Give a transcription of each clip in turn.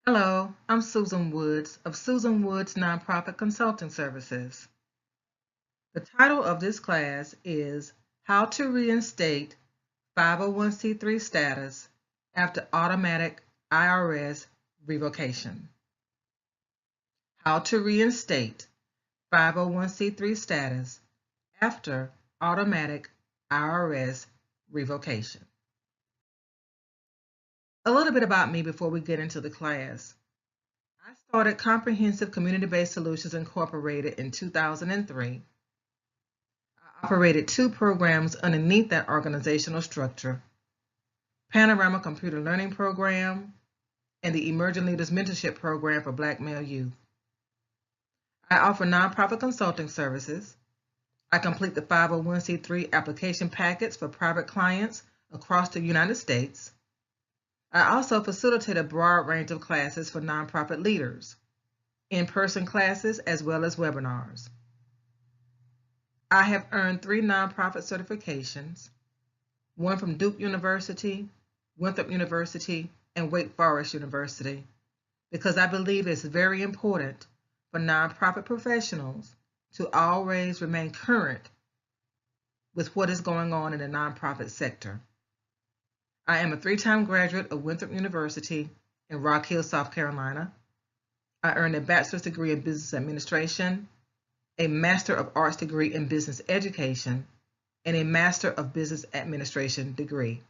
Hello, I'm Susan Woods of Susan Woods Nonprofit Consulting Services. The title of this class is How to Reinstate 501c3 Status After Automatic IRS Revocation. How to reinstate 501c3 status after automatic IRS revocation. A little bit about me before we get into the class. I started Comprehensive Community-Based Solutions Incorporated in 2003. I operated two programs underneath that organizational structure: Panorama Computer Learning Program and the Emerging Leaders Mentorship Program for Black male youth. I offer nonprofit consulting services. I complete the 501c3 application packets for private clients across the United States. I also facilitate a broad range of classes for nonprofit leaders, in-person classes as well as webinars. I have earned 3 nonprofit certifications, one from Duke University, Winthrop University, and Wake Forest University, because I believe it's very important for nonprofit professionals to always remain current with what is going on in the nonprofit sector. I am a 3-time graduate of Winthrop University in Rock Hill, South Carolina. I earned a bachelor's degree in business administration, a Master of Arts degree in business education, and a Master of Business Administration degree.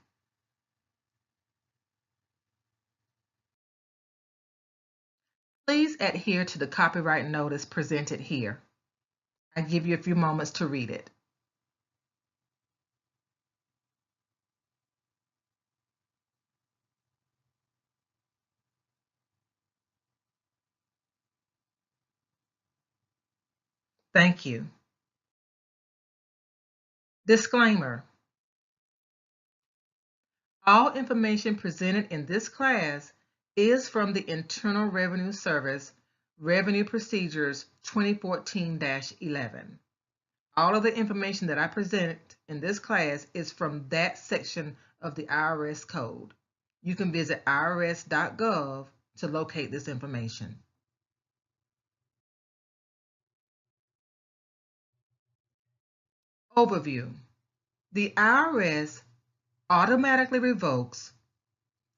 Please adhere to the copyright notice presented here. I give you a few moments to read it. Thank you. Disclaimer: all information presented in this class is from the Internal Revenue Service Revenue Procedures 2014-11. All of the information that I present in this class is from that section of the IRS code. You can visit irs.gov to locate this information. Overview: the IRS automatically revokes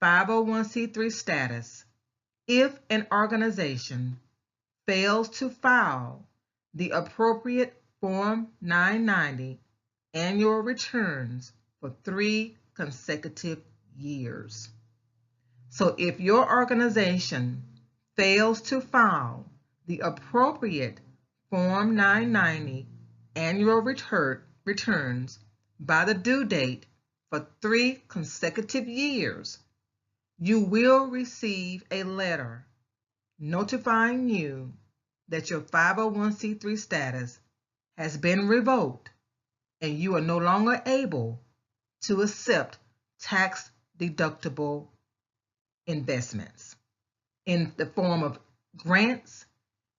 501c3 status if an organization fails to file the appropriate Form 990 annual returns for 3 consecutive years. So if your organization fails to file the appropriate Form 990 annual returns by the due date for 3 consecutive years, you will receive a letter notifying you that your 501c3 status has been revoked and you are no longer able to accept tax-deductible investments in the form of grants,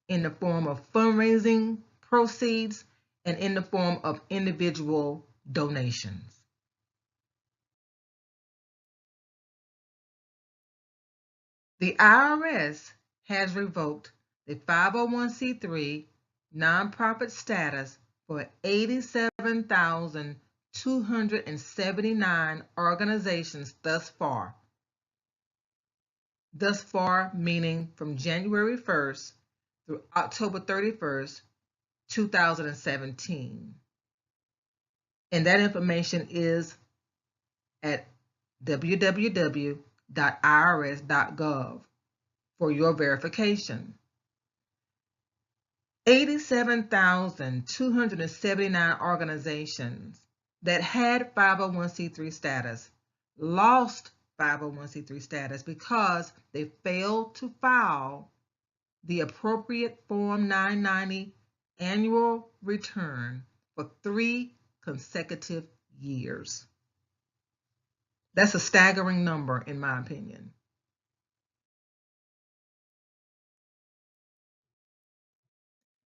in the form of fundraising proceeds, and in the form of individual donations. The IRS has revoked the 501c3 nonprofit status for 87,279 organizations thus far. Thus far meaning from January 1st through October 31st, 2017. And that information is at www.irs.gov for your verification. 87,279 organizations that had 501c3 status lost 501c3 status because they failed to file the appropriate Form 990 annual return for 3 consecutive years. That's a staggering number, in my opinion.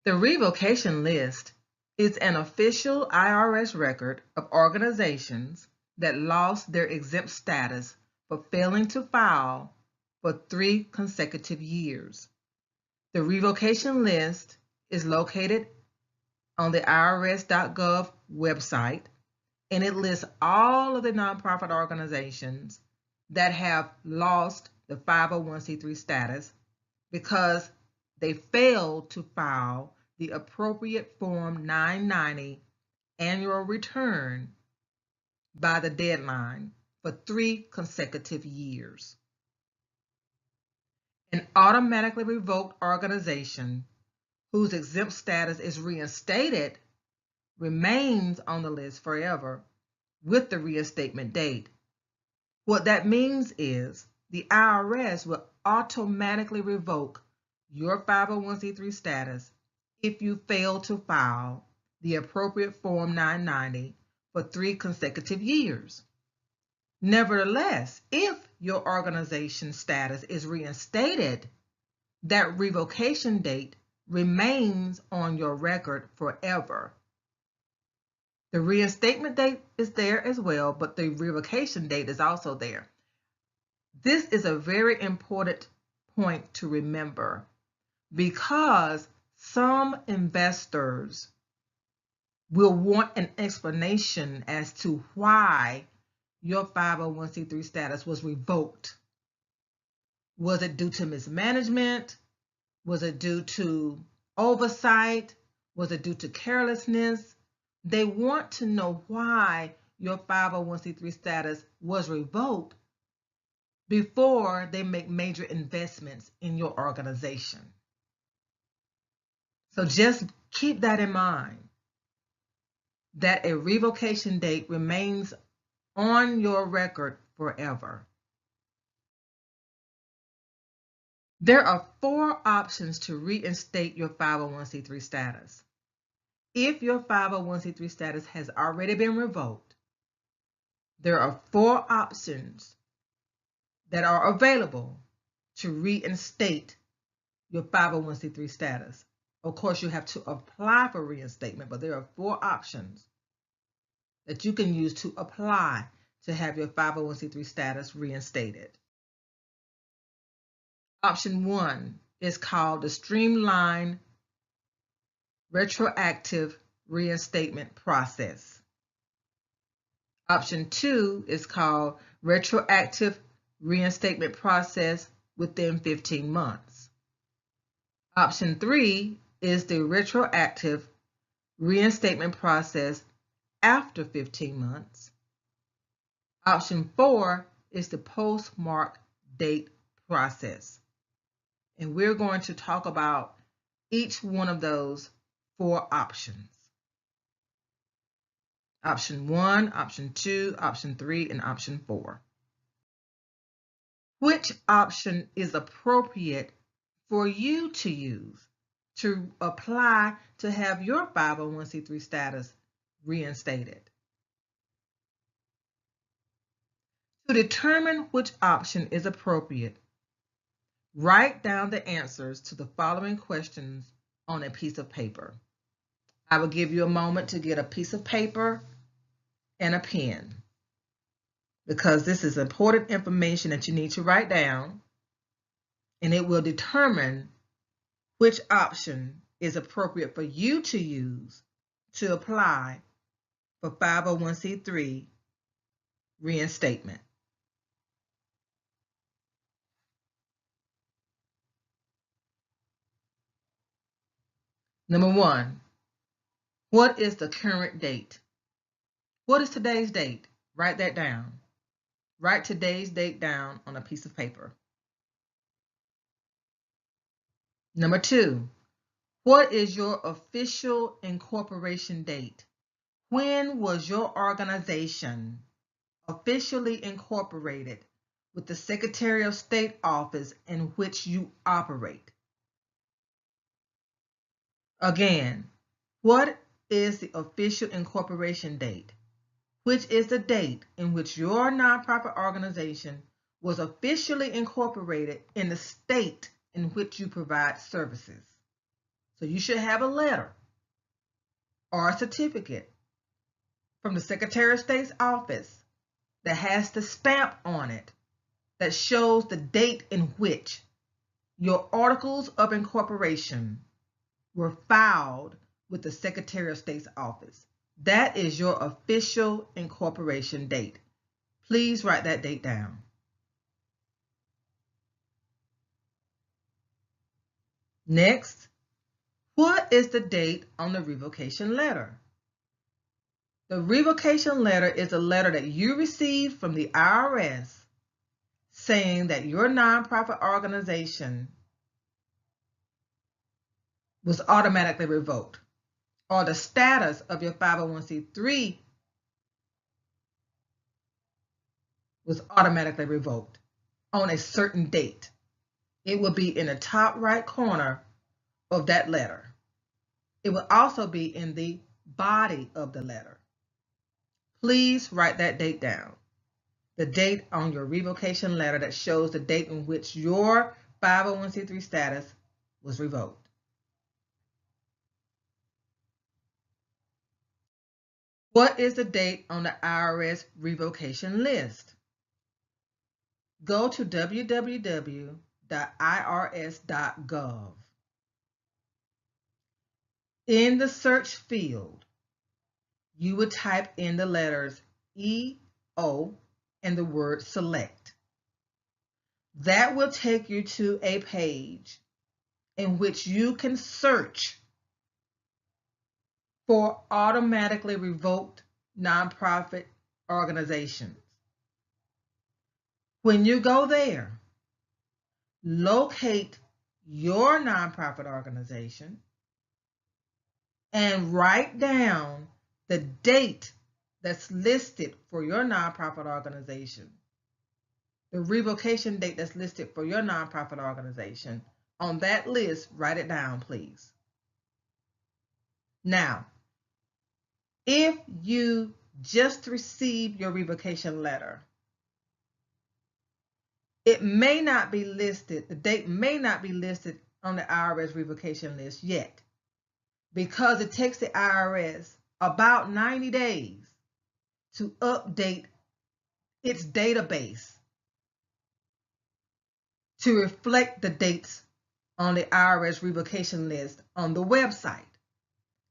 The revocation list is an official IRS record of organizations that lost their exempt status for failing to file for 3 consecutive years. The revocation list is located on the IRS.gov website, and it lists all of the nonprofit organizations that have lost the 501c3 status because they failed to file the appropriate Form 990 annual return by the deadline for 3 consecutive years. An automatically revoked organization whose exempt status is reinstated remains on the list forever with the reinstatement date. What that means is the IRS will automatically revoke your 501c3 status if you fail to file the appropriate Form 990 for 3 consecutive years. Nevertheless, if your organization status is reinstated, that revocation date remains on your record forever. The reinstatement date is there as well, but the revocation date is also there. This is a very important point to remember because some investors will want an explanation as to why your 501c3 status was revoked. Was it due to mismanagement? Was it due to oversight? Was it due to carelessness? They want to know why your 501c3 status was revoked before they make major investments in your organization. So just keep that in mind, that a revocation date remains on your record forever. There are 4 options to reinstate your 501c3 status. If your 501c3 status has already been revoked, there are 4 options that are available to reinstate your 501c3 status. Of course, you have to apply for reinstatement, but there are 4 options that you can use to apply to have your 501c3 status reinstated. Option 1 is called the Streamlined Retroactive Reinstatement Process. Option 2 is called Retroactive Reinstatement Process within 15 months. Option 3 is the Retroactive Reinstatement Process after 15 months. Option 4 is the Postmark Date Process. And we're going to talk about each one of those 4 options. Option 1, Option 2, Option 3, and Option 4. Which option is appropriate for you to use to apply to have your 501c3 status reinstated? To determine which option is appropriate, write down the answers to the following questions on a piece of paper. I will give you a moment to get a piece of paper and a pen because this is important information that you need to write down, and it will determine which option is appropriate for you to use to apply for 501c3 reinstatement. Number 1, what is the current date? What is today's date? Write that down. Write today's date down on a piece of paper. Number 2, what is your official incorporation date? When was your organization officially incorporated with the Secretary of State office in which you operate? Again, what is the official incorporation date? Which is the date in which your nonprofit organization was officially incorporated in the state in which you provide services. So you should have a letter or a certificate from the Secretary of State's office that has the stamp on it that shows the date in which your articles of incorporation were filed with the Secretary of State's office. That is your official incorporation date. Please write that date down. Next, what is the date on the revocation letter? The revocation letter is a letter that you received from the IRS saying that your nonprofit organization was automatically revoked, or the status of your 501c3 was automatically revoked on a certain date. It will be in the top right corner of that letter. It will also be in the body of the letter. Please write that date down. The date on your revocation letter that shows the date in which your 501c3 status was revoked. What is the date on the IRS revocation list? Go to www.irs.gov. In the search field, you would type in the letters EO and the word select. That will take you to a page in which you can search for automatically revoked nonprofit organizations. When you go there, locate your nonprofit organization and write down the date that's listed for your nonprofit organization, the revocation date that's listed for your nonprofit organization. On that list, write it down, please. Now, if you just received your revocation letter, it may not be listed, the date may not be listed on the IRS revocation list yet, because it takes the IRS about 90 days to update its database to reflect the dates on the IRS revocation list on the website.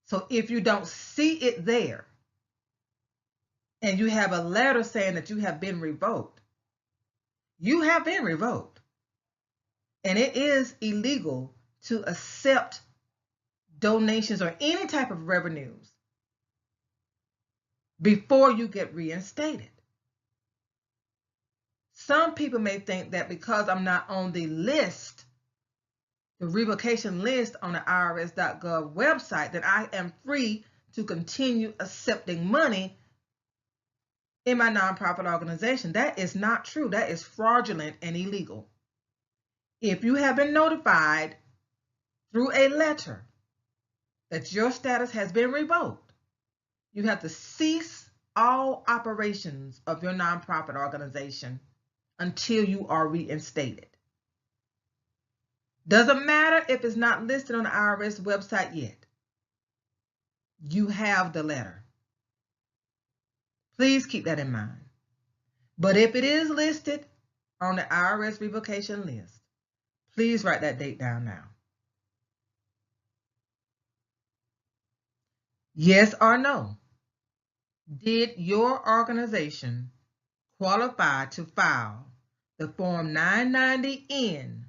So if you don't see it there and you have a letter saying that you have been revoked, you have been revoked. And it is illegal to accept donations or any type of revenues before you get reinstated. Some people may think that because I'm not on the list, the revocation list on the IRS.gov website, that I am free to continue accepting money in my nonprofit organization. That is not true. That is fraudulent and illegal. If you have been notified through a letter that your status has been revoked, you have to cease all operations of your nonprofit organization until you are reinstated. Doesn't matter if it's not listed on the IRS website yet. You have the letter. Please keep that in mind. But if it is listed on the IRS revocation list, please write that date down now. Yes or no? Did your organization qualify to file the Form 990N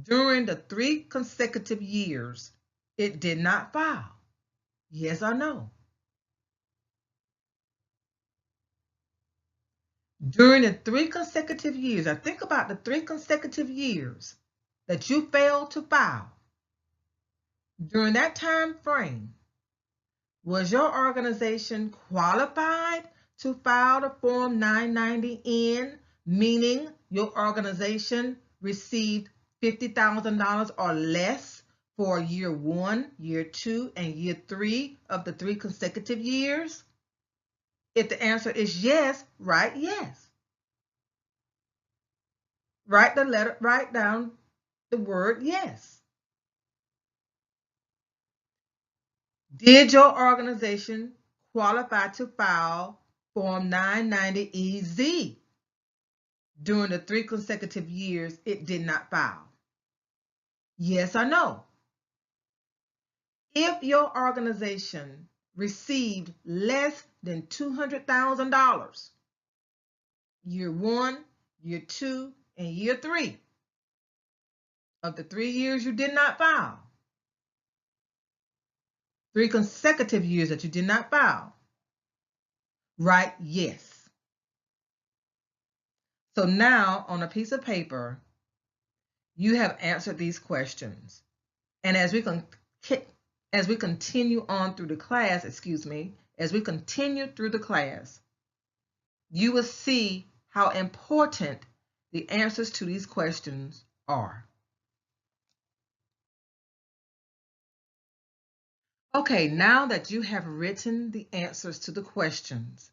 during the 3 consecutive years it did not file? Yes or no? During the 3 consecutive years, now think about the 3 consecutive years that you failed to file. During that time frame, was your organization qualified to file the Form 990N, meaning your organization received $50,000 or less for year 1, year 2, and year 3 of the 3 consecutive years? If the answer is yes, write yes. Write down the word yes. Did your organization qualify to file Form 990EZ during the 3 consecutive years it did not file? Yes or no? If your organization received less than $200,000 year 1, year 2, and year 3 of the 3 years you did not file, 3 consecutive years that you did not file, write yes. So now on a piece of paper, you have answered these questions. And as we continue on through the class, as we continue through the class, you will see how important the answers to these questions are. Okay, now that you have written the answers to the questions,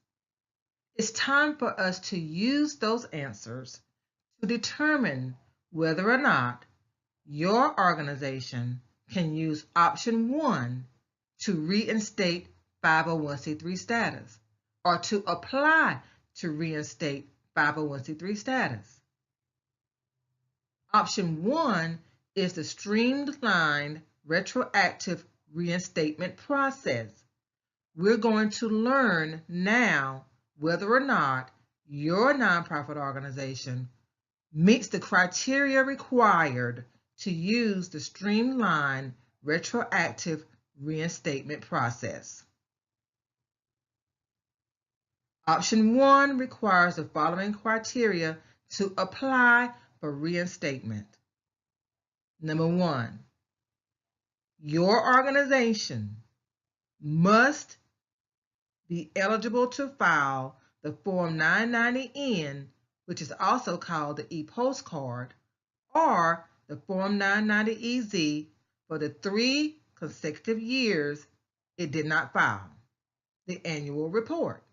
it's time for us to use those answers to determine whether or not your organization can use option 1 to reinstate 501c3 status or to apply to reinstate 501c3 status. Option 1 is the streamlined retroactive reinstatement process. We're going to learn now whether or not your nonprofit organization meets the criteria required to use the streamlined retroactive reinstatement process. Option 1 requires the following criteria to apply for reinstatement. Number 1, your organization must be eligible to file the Form 990N, which is also called the e-postcard, or the Form 990EZ for the 3 consecutive years it did not file the annual report.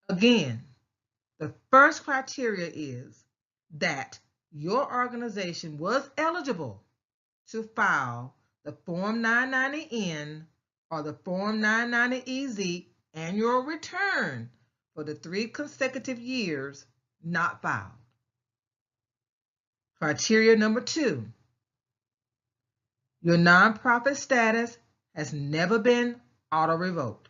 Again, the first criteria is that your organization was eligible to file the Form 990N or the Form 990EZ annual return for the 3 consecutive years not filed. Criteria number 2, your nonprofit status has never been auto-revoked.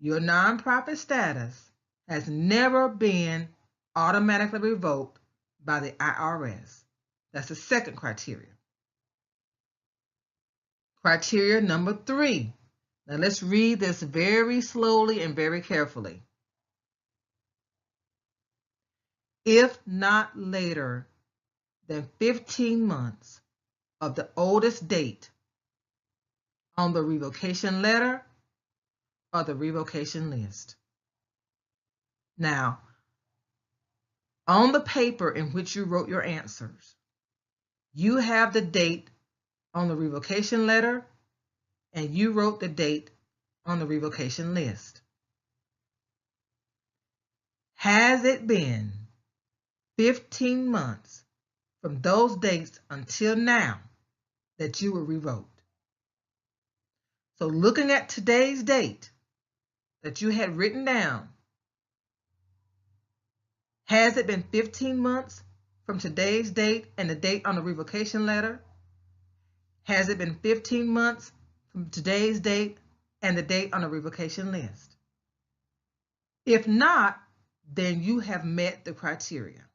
Your nonprofit status has never been automatically revoked by the IRS. That's the second criteria. Criteria number 3. Now let's read this very slowly and very carefully. If not later than 15 months of the oldest date on the revocation letter or the revocation list. Now, on the paper in which you wrote your answers, you have the date on the revocation letter and you wrote the date on the revocation list. Has it been 15 months from those dates until now that you were revoked? So looking at today's date that you had written down, has it been 15 months from today's date and the date on the revocation letter? Has it been 15 months from today's date and the date on the revocation list? If not, then you have met the criteria.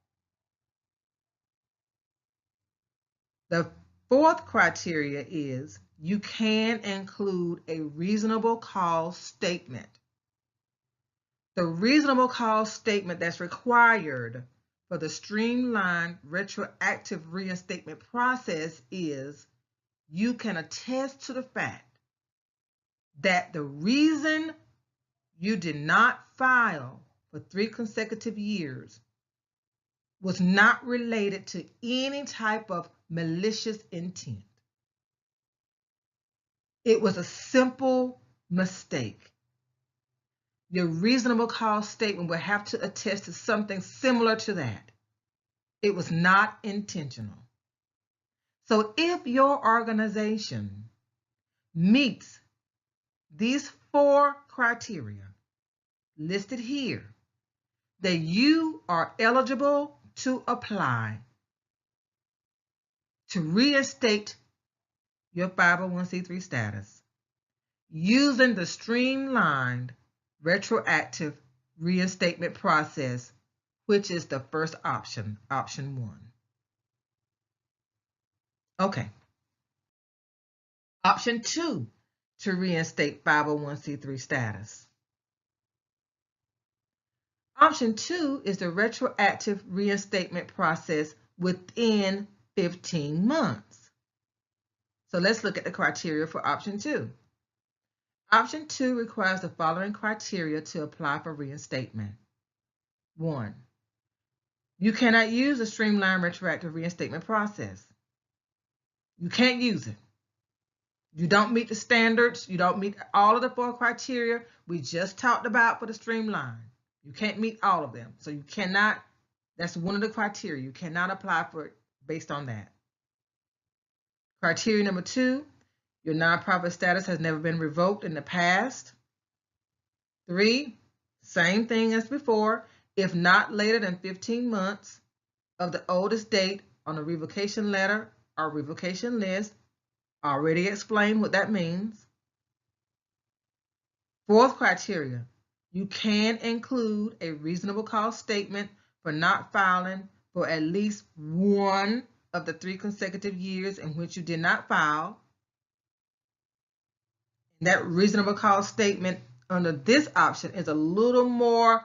The fourth criteria is you can include a reasonable cause statement. The reasonable cause statement that's required for the streamlined retroactive reinstatement process is you can attest to the fact that the reason you did not file for 3 consecutive years was not related to any type of malicious intent. It was a simple mistake. Your reasonable cause statement will have to attest to something similar to that. It was not intentional. So if your organization meets these 4 criteria listed here, that you are eligible to apply to reinstate your 501c3 status using the streamlined retroactive reinstatement process, which is the first option, option 1. Okay. Option 2 to reinstate 501c3 status. Option 2 is the retroactive reinstatement process within 15 months. So let's look at the criteria for option 2. Option 2 requires the following criteria to apply for reinstatement. 1. You cannot use the streamlined retroactive reinstatement process. You can't use it. You don't meet the standards. You don't meet all of the 4 criteria we just talked about for the streamline. You can't meet all of them. So you cannot, that's one of the criteria. You cannot apply for it based on that. Criteria number 2, your nonprofit status has never been revoked in the past. 3, same thing as before, if not later than 15 months of the oldest date on a revocation letter or revocation list. Already explained what that means. 4th criteria, you can include a reasonable cause statement for not filing for at least one of the 3 consecutive years in which you did not file. That reasonable cause statement under this option is a little more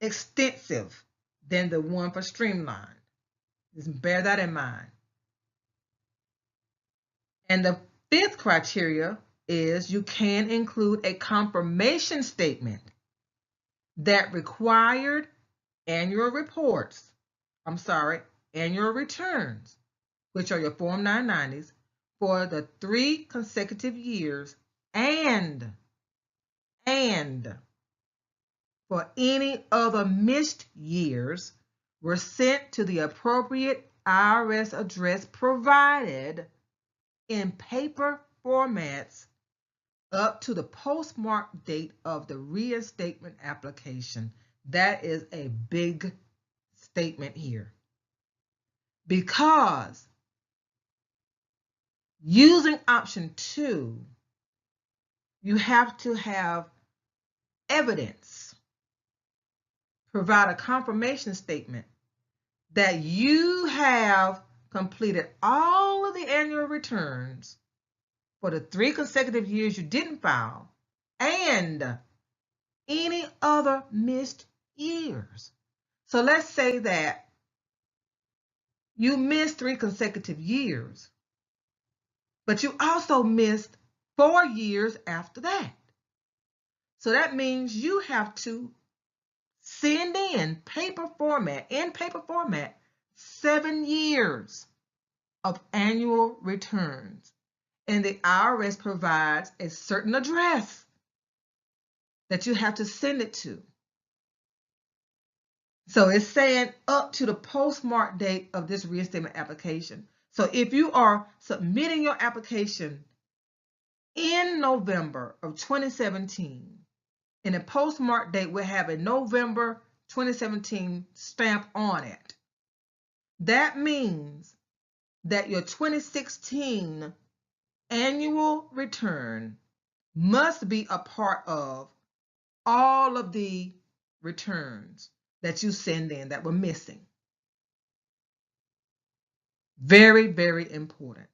extensive than the one for streamline. Just bear that in mind. And the 5th criteria is you can include a confirmation statement that required annual returns, which are your Form 990s, for the 3 consecutive years and for any other missed years were sent to the appropriate IRS address provided in paper formats up to the postmark date of the reinstatement application. That is a big statement here, because using option 2, you have to have evidence, provide a confirmation statement that you have completed all of the annual returns for the 3 consecutive years you didn't file and any other missed years. So let's say that you missed 3 consecutive years, but you also missed 4 years after that. So that means you have to send in paper format, 7 years of annual returns. And the IRS provides a certain address that you have to send it to. So it's saying up to the postmark date of this reinstatement application. So if you are submitting your application in November of 2017, and the postmark date will have a November 2017 stamp on it, that means that your 2016 annual return must be a part of all of the returns that you send in that were missing. Very, very important.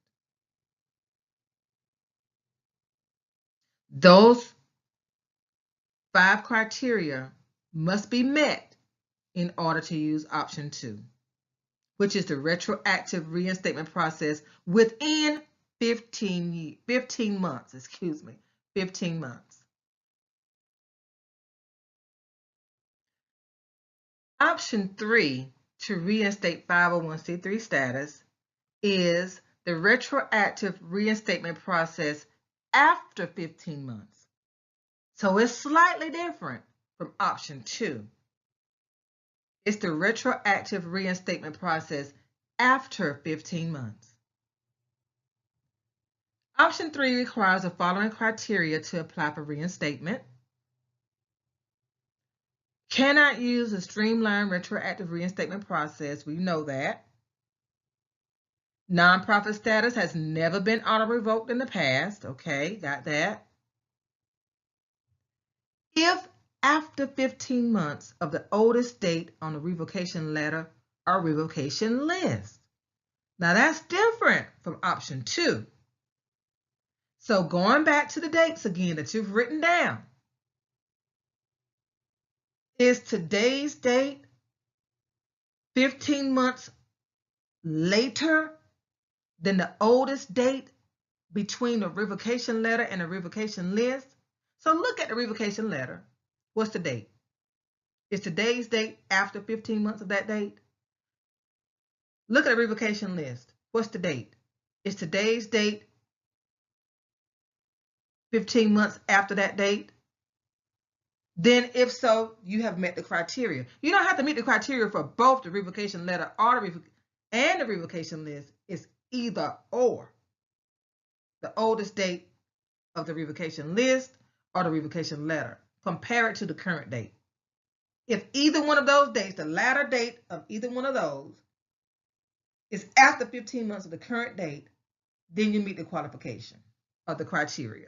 Those 5 criteria must be met in order to use option 2, which is the retroactive reinstatement process within 15 months, 15 months. Option 3 to reinstate 501c3 status is the retroactive reinstatement process after 15 months. So it's slightly different from option 2. It's the retroactive reinstatement process after 15 months. Option 3 requires the following criteria to apply for reinstatement. Cannot use a streamlined retroactive reinstatement process. We know that. Nonprofit status has never been auto-revoked in the past. Okay, got that. If after 15 months of the oldest date on the revocation letter or revocation list. Now that's different from option 2. So going back to the dates again that you've written down, is today's date 15 months later than the oldest date between the revocation letter and the revocation list? So look at the revocation letter. What's the date? Is today's date after 15 months of that date? Look at the revocation list. What's the date? Is today's date 15 months after that date? Then if so, you have met the criteria. You don't have to meet the criteria for both the revocation letter or the revocation list. It's either or. The oldest date of the revocation list or the revocation letter. Compare it to the current date. If either one of those dates, the latter date of either one of those, is after 15 months of the current date, then you meet the qualification of the criteria.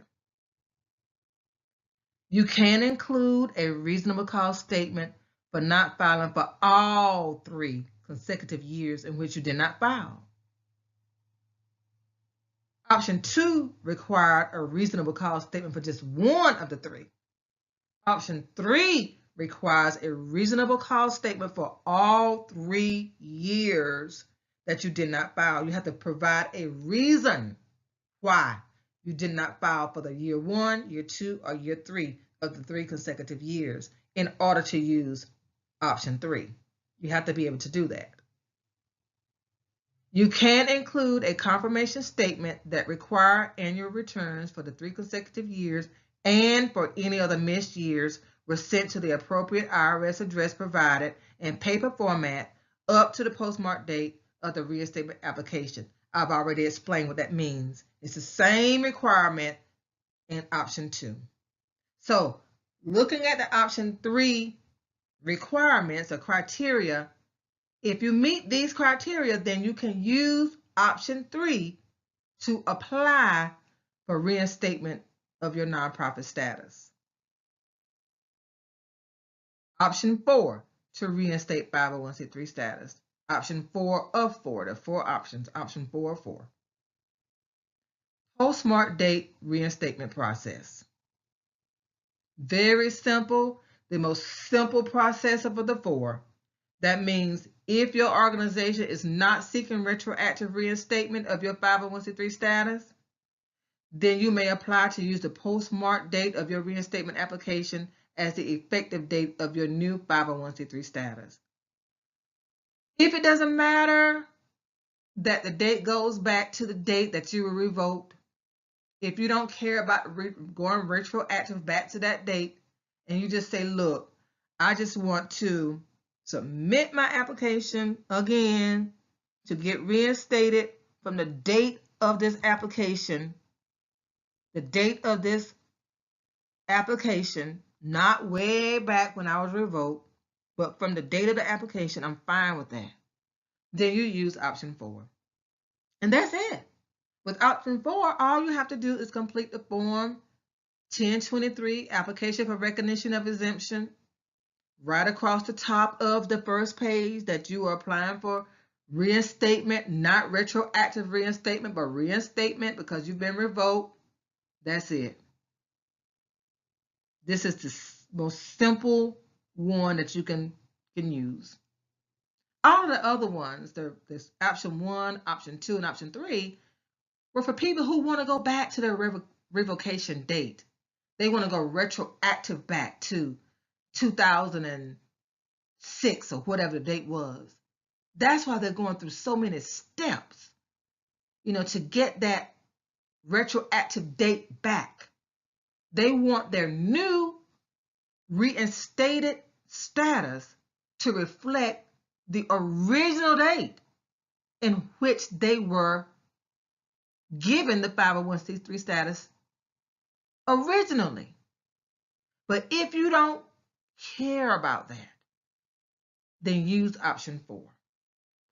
You can include a reasonable cause statement for not filing for all 3 consecutive years in which you did not file. Option 2 required a reasonable cause statement for just one of the 3. Option 3 requires a reasonable cause statement for all 3 years that you did not file. You have to provide a reason why you did not file for the year 1, year 2, or year 3 of the 3 consecutive years in order to use option 3. You have to be able to do that. You can include a confirmation statement that require annual returns for the 3 consecutive years and for any other missed years were sent to the appropriate IRS address provided in paper format up to the postmark date of the reinstatement application. I've already explained what that means. It's the same requirement in option 2. So looking at the option 3 requirements or criteria, if you meet these criteria, then you can use option 3 to apply for reinstatement of your nonprofit status. Option 4, to reinstate 501c3 status. Option 4 of 4, the 4 options, option 4 of 4. Postmark date reinstatement process. Very simple, the most simple process of the 4. That means if your organization is not seeking retroactive reinstatement of your 501c3 status, then you may apply to use the postmark date of your reinstatement application as the effective date of your new 501c3 status. If it doesn't matter that the date goes back to the date that you were revoked, if you don't care about going retroactive back to that date, and you just say, look, I just want to submit my application again to get reinstated from the date of this application, not way back when I was revoked, but from the date of the application, I'm fine with that. Then you use option 4. And that's it. With option 4, all you have to do is complete the form 1023, application for recognition of exemption. Right across the top of the first page that you are applying for reinstatement, not retroactive reinstatement, but reinstatement because you've been revoked. That's it. This is the most simple one that you can use. All of the other ones, there's option 1, option 2, and option 3, were for people who want to go back to their revocation date. They want to go retroactive back to 2006 or whatever the date was. That's why they're going through so many steps, to get that retroactive date back. They want their new reinstated status to reflect the original date in which they were given the 501c3 status originally. But if you don't care about that, then use option 4,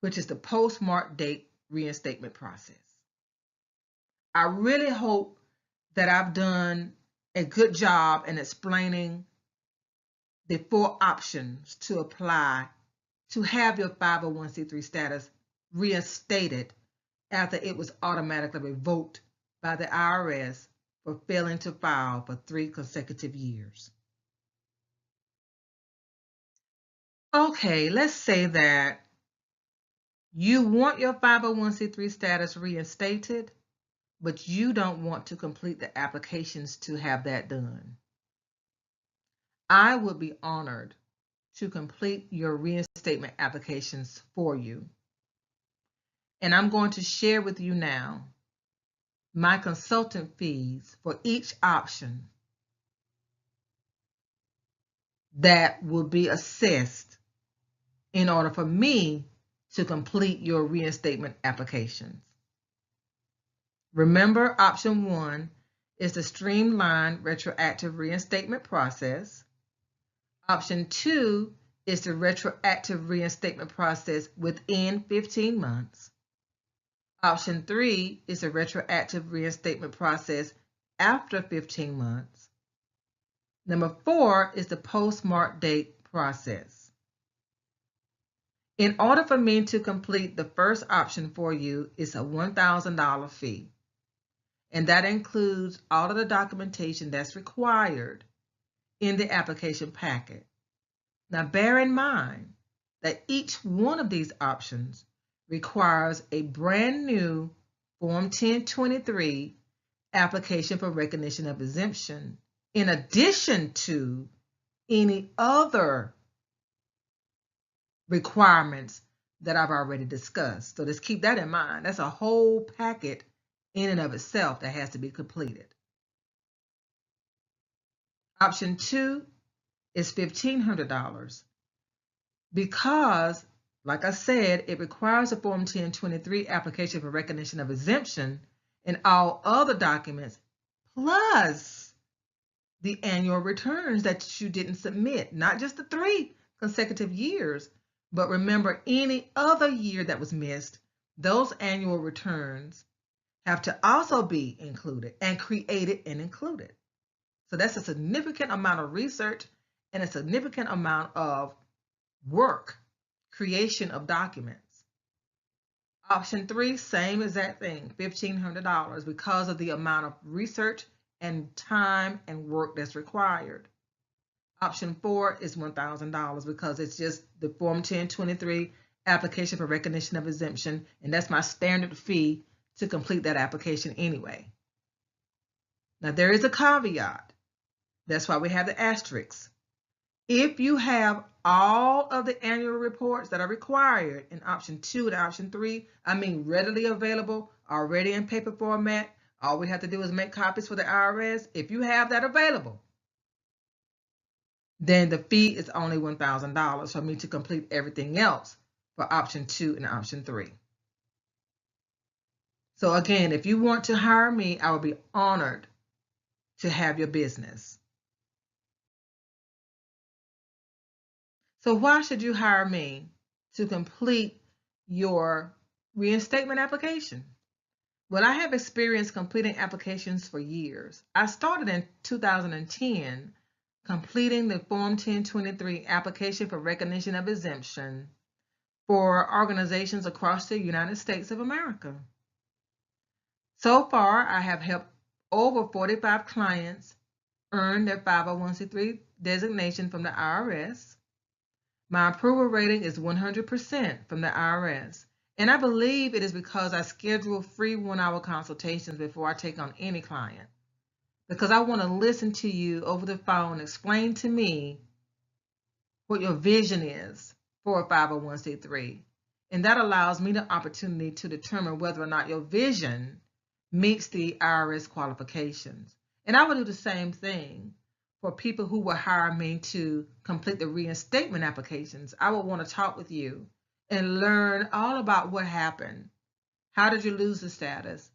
which is the postmark date reinstatement process. I really hope that I've done a good job in explaining the 4 options to apply to have your 501c3 status reinstated after it was automatically revoked by the IRS for failing to file for 3 consecutive years. Okay, let's say that you want your 501c3 status reinstated, but you don't want to complete the applications to have that done. I would be honored to complete your reinstatement applications for you. And I'm going to share with you now my consultant fees for each option that will be assessed in order for me to complete your reinstatement applications. Remember, option 1 is the streamlined retroactive reinstatement process. Option 2 is the retroactive reinstatement process within 15 months. Option 3 is the retroactive reinstatement process after 15 months. Number 4 is the postmark date process. In order for me to complete the first option for you, it's a $1,000 fee. And that includes all of the documentation that's required in the application packet. Now, bear in mind that each one of these options requires a brand new Form 1023 application for recognition of exemption, in addition to any other requirements that I've already discussed. So just keep that in mind. That's a whole packet in and of itself that has to be completed. Option 2 is $1,500 because, like I said, it requires a Form 1023 application for recognition of exemption and all other documents, plus the annual returns that you didn't submit, not just the 3 consecutive years, but remember, any other year that was missed, those annual returns have to also be included and created and included. So that's a significant amount of research and a significant amount of work, creation of documents. Option 3, same exact thing, $1,500 because of the amount of research and time and work that's required. Option 4 is $1,000 because it's just the Form 1023 application for recognition of exemption, and that's my standard fee to complete that application anyway. Now, there is a caveat. That's why we have the asterisks. If you have all of the annual reports that are required in option 2 and option 3, I mean readily available, already in paper format, all we have to do is make copies for the IRS. If you have that available, then the fee is only $1,000 for me to complete everything else for option 2 and option 3. So again, if you want to hire me, I would be honored to have your business. So why should you hire me to complete your reinstatement application? Well, I have experience completing applications for years. I started in 2010 completing the Form 1023 application for recognition of exemption for organizations across the United States of America. So far, I have helped over 45 clients earn their 501c3 designation from the IRS. My approval rating is 100% from the IRS. And I believe it is because I schedule free 1-hour consultations before I take on any client. Because I want to listen to you over the phone, explain to me what your vision is for a 501c3. And that allows me the opportunity to determine whether or not your vision meets the IRS qualifications. And I will do the same thing for people who will hire me to complete the reinstatement applications. I will want to talk with you and learn all about what happened. How did you lose the status?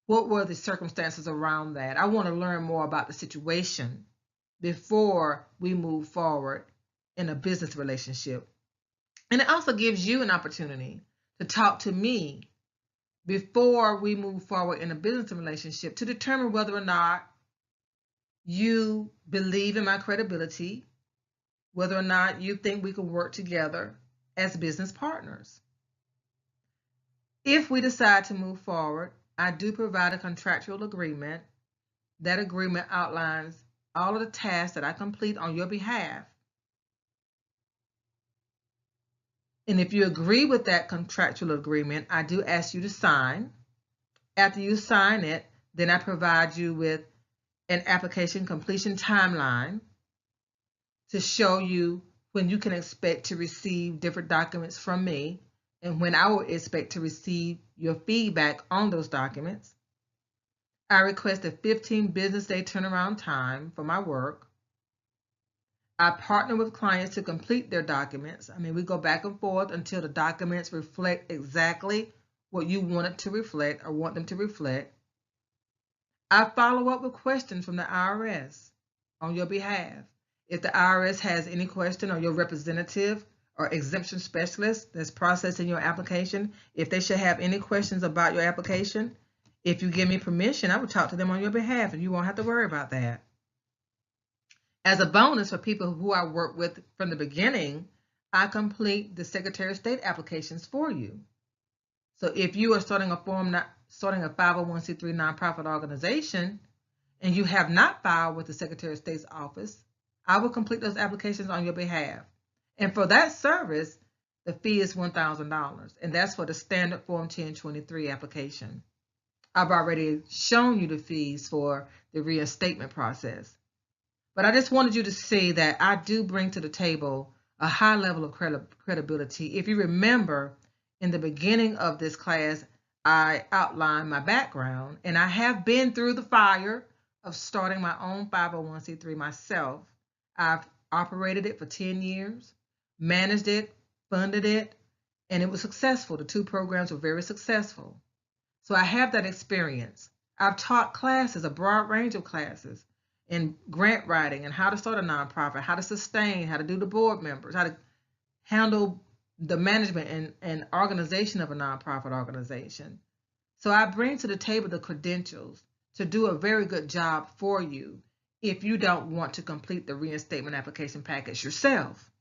What were the circumstances around that? I want to learn more about the situation before we move forward in a business relationship. And it also gives you an opportunity to talk to me before we move forward in a business relationship to determine whether or not you believe in my credibility, whether or not you think we can work together as business partners. If we decide to move forward, I do provide a contractual agreement. That agreement outlines all of the tasks that I complete on your behalf. And if you agree with that contractual agreement, I do ask you to sign. After you sign it, then I provide you with an application completion timeline to show you when you can expect to receive different documents from me and when I will expect to receive your feedback on those documents. I request a 15 business day turnaround time for my work. I partner with clients to complete their documents. We go back and forth until the documents reflect exactly what you want it to reflect or want them to reflect. I follow up with questions from the IRS on your behalf. If the IRS has any question, or your representative or exemption specialist that's processing your application, if they should have any questions about your application, if you give me permission, I will talk to them on your behalf and you won't have to worry about that. As a bonus for people who I work with from the beginning, I complete the Secretary of State applications for you. So if you are starting a 501c3 nonprofit organization and you have not filed with the Secretary of State's office, I will complete those applications on your behalf. And for that service, the fee is $1,000, and that's for the standard Form 1023 application. I've already shown you the fees for the reinstatement process. But I just wanted you to see that I do bring to the table a high level of credibility. If you remember, in the beginning of this class, I outlined my background, and I have been through the fire of starting my own 501c3 myself. I've operated it for 10 years, managed it, funded it, and it was successful. The two programs were very successful. So I have that experience. I've taught classes, a broad range of classes, in grant writing and how to start a nonprofit, how to sustain, how to do the board members, how to handle the management and organization of a nonprofit organization. So I bring to the table the credentials to do a very good job for you if you don't want to complete the reinstatement application package yourself.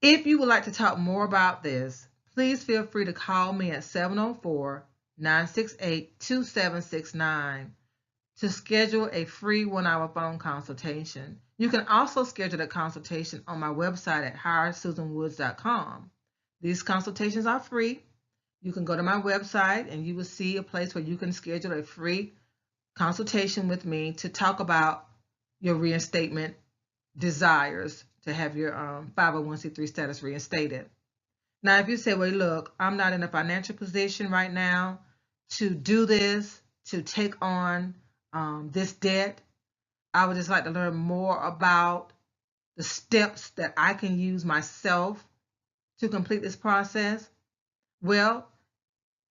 If you would like to talk more about this, please feel free to call me at 704-968-2769 to schedule a free 1-hour phone consultation. You can also schedule a consultation on my website at hiresusanwoods.com. These consultations are free. You can go to my website and you will see a place where you can schedule a free consultation with me to talk about your reinstatement desires to have your 501c3 status reinstated. Now, if you say, well, look, I'm not in a financial position right now to do this, to take on this debt, I would just like to learn more about the steps that I can use myself to complete this process. Well,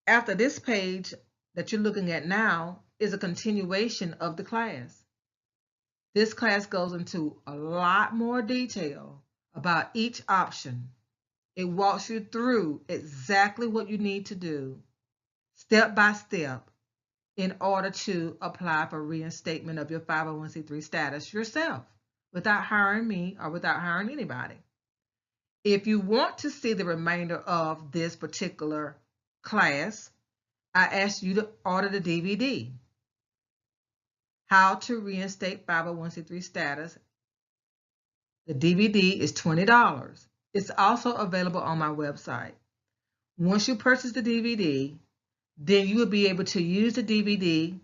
after this page that you're looking at now is a continuation of the class. This class goes into a lot more detail about each option. It walks you through exactly what you need to do, step by step, in order to apply for reinstatement of your 501c3 status yourself, without hiring me or without hiring anybody. If you want to see the remainder of this particular class, I ask you to order the DVD, How to Reinstate 501c3 Status. The DVD is $20. It's also available on my website. Once you purchase the DVD, then you will be able to use the DVD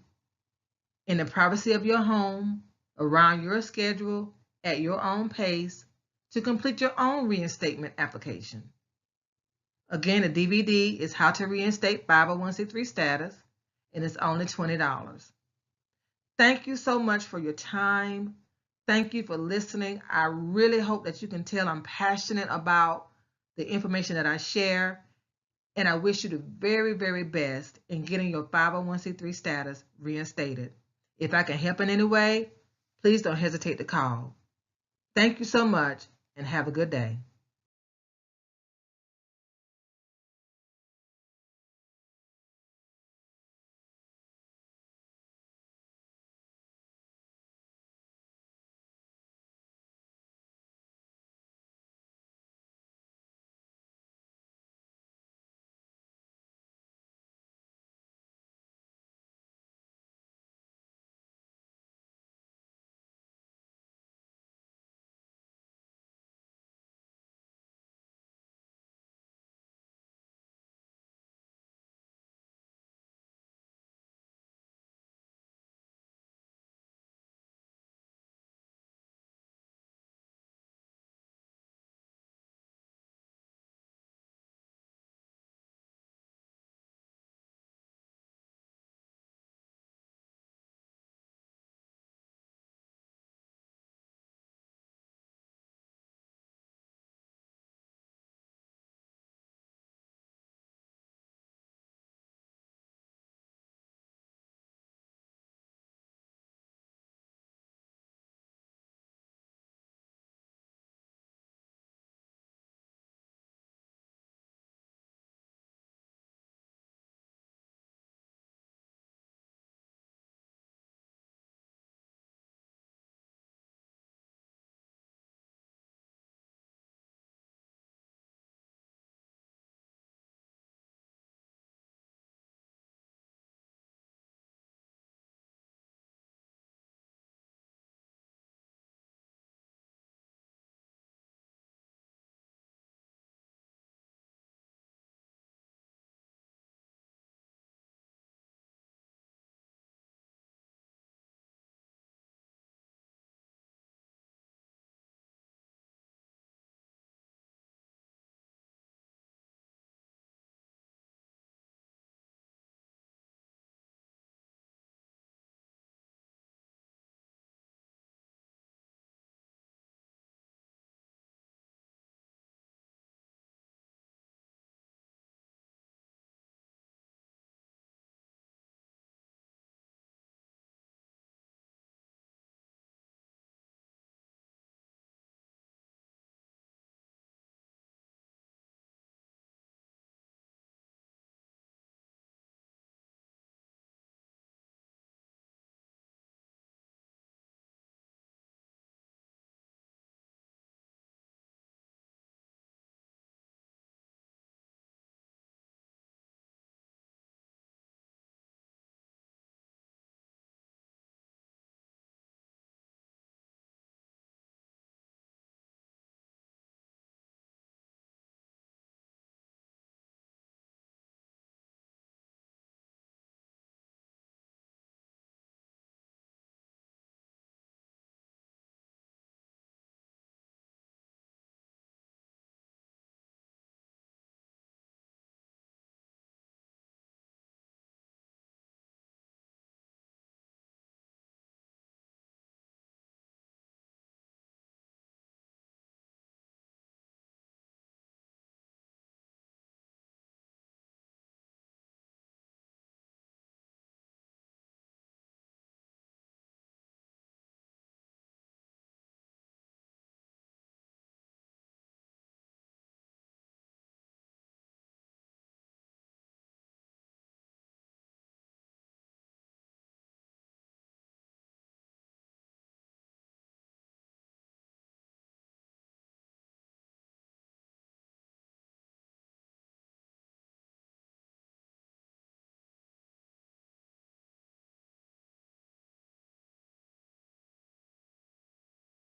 in the privacy of your home, around your schedule, at your own pace, to complete your own reinstatement application. Again, the DVD is How to Reinstate 501c3 Status, and it's only $20. Thank you so much for your time. Thank you for listening. I really hope that you can tell I'm passionate about the information that I share. And I wish you the very, very best in getting your 501c3 status reinstated. If I can help in any way, please don't hesitate to call. Thank you so much and have a good day.